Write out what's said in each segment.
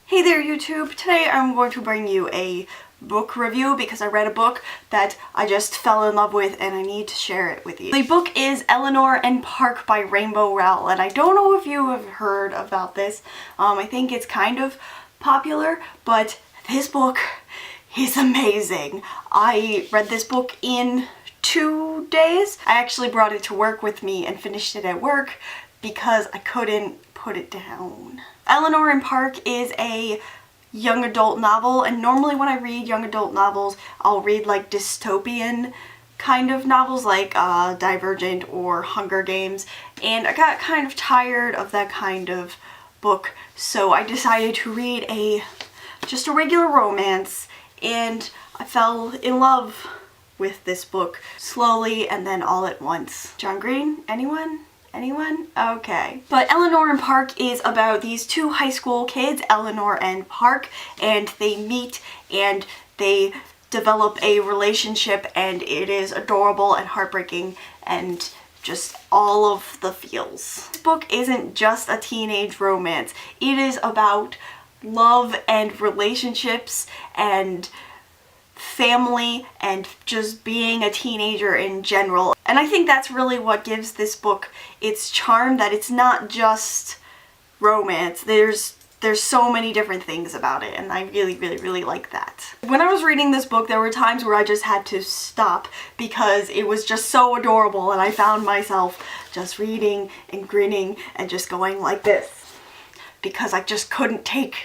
Hey there YouTube! Today I'm going to bring you a book review because I read a book that I just fell in love with and I need to share it with you. The book is Eleanor and Park by Rowell, and I don't know if you have heard about this. I think it's kind of popular, but this book is amazing. I read this book in 2 days. I actually brought it to work with me and finished it at work because I couldn't put it down. Eleanor and Park is a young adult novel, and normally when I read young adult novels, I'll read like dystopian kind of novels like Divergent or Hunger Games, and I got kind of tired of that kind of book, so I decided to read just a regular romance, and I fell in love with this book slowly and then all at once. John Green? Anyone? Anyone? Okay. But Eleanor and Park is about these two high school kids, Eleanor and Park, and they meet and they develop a relationship, and it is adorable and heartbreaking and just all of the feels. This book isn't just a teenage romance. It is about love and relationships and family and just being a teenager in general. And I think that's really what gives this book its charm, that it's not just romance. There's so many different things about it, and I really like that. When I was reading this book, there were times where I just had to stop because it was just so adorable, and I found myself just reading and grinning and just going like this because I just couldn't take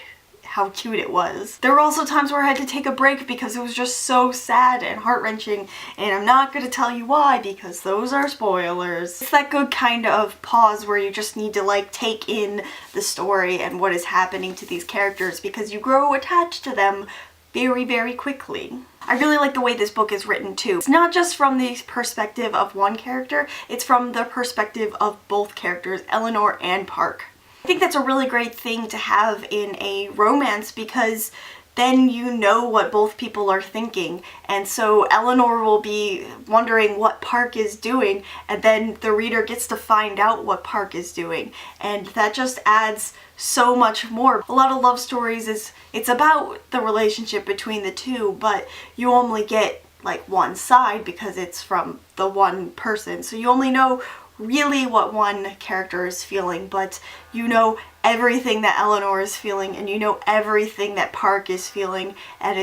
how cute it was. There were also times where I had to take a break because it was just so sad and heart-wrenching, and I'm not going to tell you why because those are spoilers. It's that good kind of pause where you just need to like take in the story and what is happening to these characters because you grow attached to them very quickly. I really like the way this book is written too. It's not just from the perspective of one character, it's from the perspective of both characters, Eleanor and Park. I think that's a really great thing to have in a romance because then you know what both people are thinking, and so Eleanor will be wondering what Park is doing, and then the reader gets to find out what Park is doing, and that just adds so much more. A lot of love stories it's about the relationship between the two, but you only get like one side because it's from the one person, so you only know really what one character is feeling, but you know everything that Eleanor is feeling and you know everything that Park is feeling, and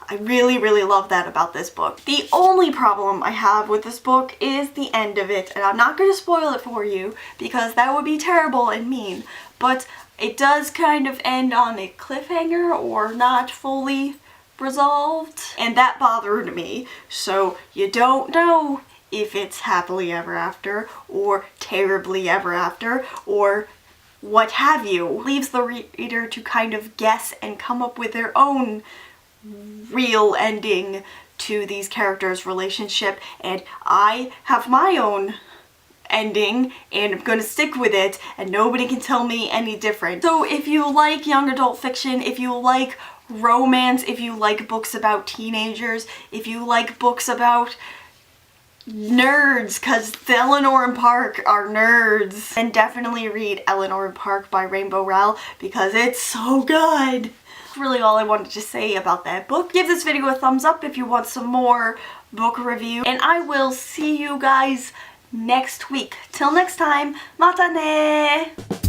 I really love that about this book. The only problem I have with this book is the end of it, and I'm not going to spoil it for you because that would be terrible and mean, but it does kind of end on a cliffhanger or not fully resolved, and that bothered me. So you don't know if it's happily ever after or terribly ever after or what have you. It leaves the reader to kind of guess and come up with their own real ending to these characters' relationship, and I have my own ending and I'm gonna stick with it, and nobody can tell me any different. So if you like young adult fiction, if you like romance, if you like books about teenagers, if you like books about nerds, because Eleanor and Park are nerds, and definitely read Eleanor and Park by Rowell because it's so good. That's really all I wanted to say about that book. Give this video a thumbs up if you want some more book review, and I will see you guys next week. Till next time, mata ne!